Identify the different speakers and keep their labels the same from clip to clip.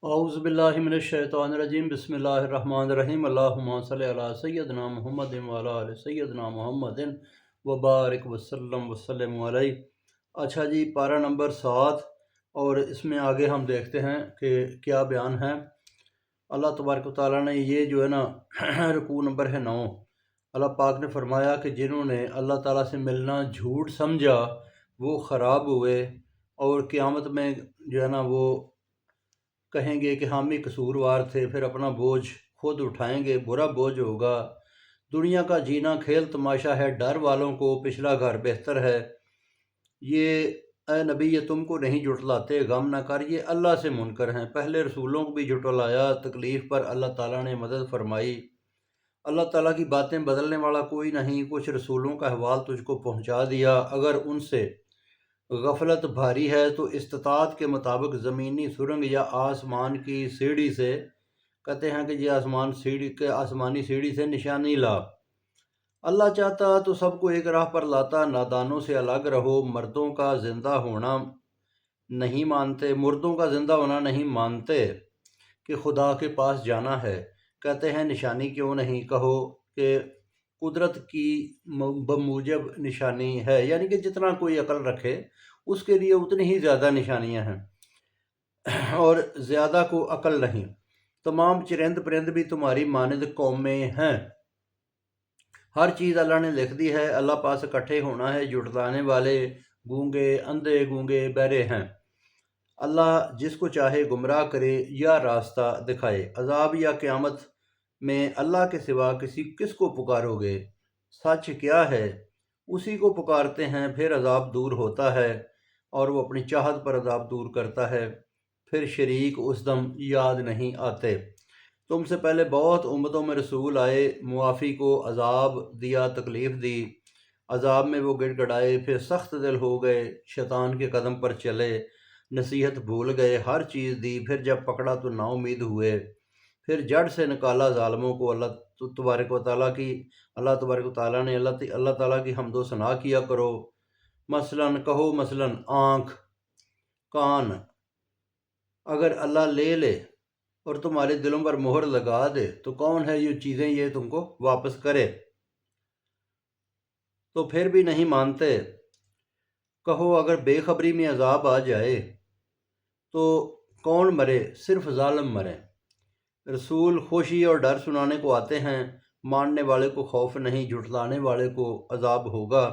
Speaker 1: اعوذ باللہ من الشیطان الرجیم بسم اللہ الرحمن الرحیم اللہم صلی علی سیدنا محمد وعلی آل سیدنا محمد وبارک وسلم وسلم علیہ۔ اچھا جی، پارہ نمبر 7، اور اس میں آگے ہم دیکھتے ہیں کہ کیا بیان ہے۔ اللہ تبارک و تعالیٰ نے یہ جو ہے نا رکوع نمبر ہے 9، اللہ پاک نے فرمایا کہ جنہوں نے اللہ تعالیٰ سے ملنا جھوٹ سمجھا وہ خراب ہوئے، اور قیامت میں جو ہے نا وہ کہیں گے کہ ہم ہی قصوروار تھے، پھر اپنا بوجھ خود اٹھائیں گے، برا بوجھ ہوگا۔ دنیا کا جینا کھیل تماشا ہے، ڈر والوں کو پچھلا گھر بہتر ہے۔ یہ اے نبی یہ تم کو نہیں جھٹلاتے، غم نہ کر، یہ اللہ سے منکر ہیں۔ پہلے رسولوں کو بھی جھٹلایا، تکلیف پر اللہ تعالیٰ نے مدد فرمائی۔ اللہ تعالیٰ کی باتیں بدلنے والا کوئی نہیں، کچھ رسولوں کا احوال تجھ کو پہنچا دیا، اگر ان سے غفلت بھاری ہے تو استطاعت کے مطابق زمینی سرنگ یا آسمان کی سیڑھی سے، کہتے ہیں کہ یہ آسمانی سیڑھی سے نشانی لا۔ اللہ چاہتا تو سب کو ایک راہ پر لاتا، نادانوں سے الگ رہو، مردوں کا زندہ ہونا نہیں مانتے کہ خدا کے پاس جانا ہے۔ کہتے ہیں نشانی کیوں نہیں، کہو کہ قدرت کی بموجب نشانی ہے، یعنی کہ جتنا کوئی عقل رکھے اس کے لیے اتنی ہی زیادہ نشانیاں ہیں، اور زیادہ کو عقل نہیں۔ تمام چرند پرند بھی تمہاری مانند قومیں ہیں، ہر چیز اللہ نے لکھ دی ہے، اللہ پاس اکٹھے ہونا ہے۔ جھٹلانے والے گونگے، اندھے، گونگے، بہرے ہیں۔ اللہ جس کو چاہے گمراہ کرے یا راستہ دکھائے۔ عذاب یا قیامت میں اللہ کے سوا کس کو پکارو گے؟ سچ کیا ہے، اسی کو پکارتے ہیں، پھر عذاب دور ہوتا ہے، اور وہ اپنی چاہت پر عذاب دور کرتا ہے، پھر شریک اس دم یاد نہیں آتے۔ تم سے پہلے بہت امتوں میں رسول آئے، معافی کو عذاب دیا، تکلیف دی، عذاب میں وہ گڑ گڑائے، پھر سخت دل ہو گئے، شیطان کے قدم پر چلے، نصیحت بھول گئے، ہر چیز دی، پھر جب پکڑا تو نا امید ہوئے، پھر جڑ سے نکالا ظالموں کو۔ اللہ تبارک و تعالیٰ نے اللہ تعالیٰ کی حمد و ثنا کیا کرو۔ مثلاً کہو، مثلاً آنکھ، کان، اگر اللہ لے لے اور تمہارے دلوں پر مہر لگا دے تو کون ہے یہ چیزیں یہ تم کو واپس کرے؟ تو پھر بھی نہیں مانتے۔ کہو اگر بے خبری میں عذاب آ جائے تو کون مرے؟ صرف ظالم مرے۔ رسول خوشی اور ڈر سنانے کو آتے ہیں، ماننے والے کو خوف نہیں، جھٹلانے والے کو عذاب ہوگا۔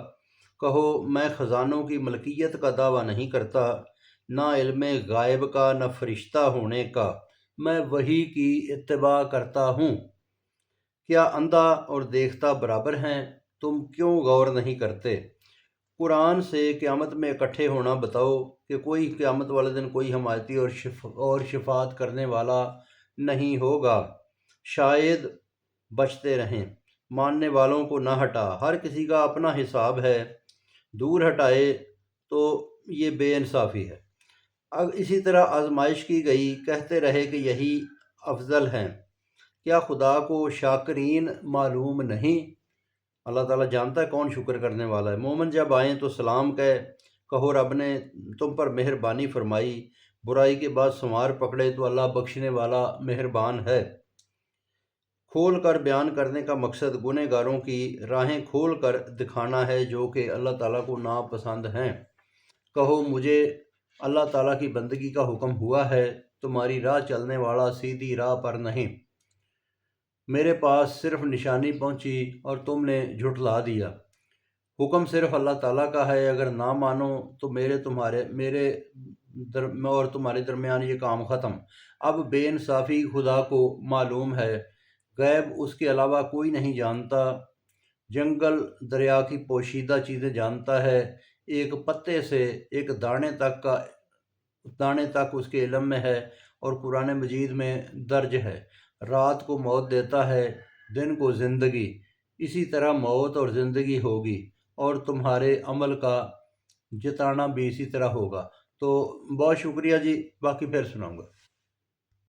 Speaker 1: کہو میں خزانوں کی ملکیت کا دعویٰ نہیں کرتا، نہ علم غائب کا، نہ فرشتہ ہونے کا، میں وحی کی اتباع کرتا ہوں۔ کیا اندھا اور دیکھتا برابر ہیں؟ تم کیوں غور نہیں کرتے؟ قرآن سے قیامت میں اکٹھے ہونا بتاؤ کہ کوئی قیامت والے دن کوئی حمایتی اور شفاعت کرنے والا نہیں ہوگا، شاید بچتے رہیں۔ ماننے والوں کو نہ ہٹا، ہر کسی کا اپنا حساب ہے، دور ہٹائے تو یہ بے انصافی ہے۔ اب اسی طرح آزمائش کی گئی، کہتے رہے کہ یہی افضل ہیں۔ کیا خدا کو شاکرین معلوم نہیں؟ اللہ تعالیٰ جانتا ہے کون شکر کرنے والا ہے۔ مومن جب آئیں تو سلام کہو رب نے تم پر مہربانی فرمائی، برائی کے بعد سنوار پکڑے تو اللہ بخشنے والا مہربان ہے۔ کھول کر بیان کرنے کا مقصد گنہ گاروں کی راہیں کھول کر دکھانا ہے جو کہ اللہ تعالیٰ کو ناپسند ہیں۔ کہو مجھے اللہ تعالیٰ کی بندگی کا حکم ہوا ہے، تمہاری راہ چلنے والا سیدھی راہ پر نہیں۔ میرے پاس صرف نشانی پہنچی اور تم نے جھٹلا دیا۔ حکم صرف اللہ تعالیٰ کا ہے، اگر نہ مانو تو میرے اور تمہارے درمیان یہ کام ختم۔ اب بے انصافی خدا کو معلوم ہے، غیب اس کے علاوہ کوئی نہیں جانتا۔ جنگل دریا کی پوشیدہ چیزیں جانتا ہے، ایک پتے سے ایک دانے تک اس کے علم میں ہے، اور قرآن مجید میں درج ہے۔ رات کو موت دیتا ہے، دن کو زندگی، اسی طرح موت اور زندگی ہوگی، اور تمہارے عمل کا جتانا بھی اسی طرح ہوگا۔ تو بہت شکریہ جی، باقی پھر سناؤں گا۔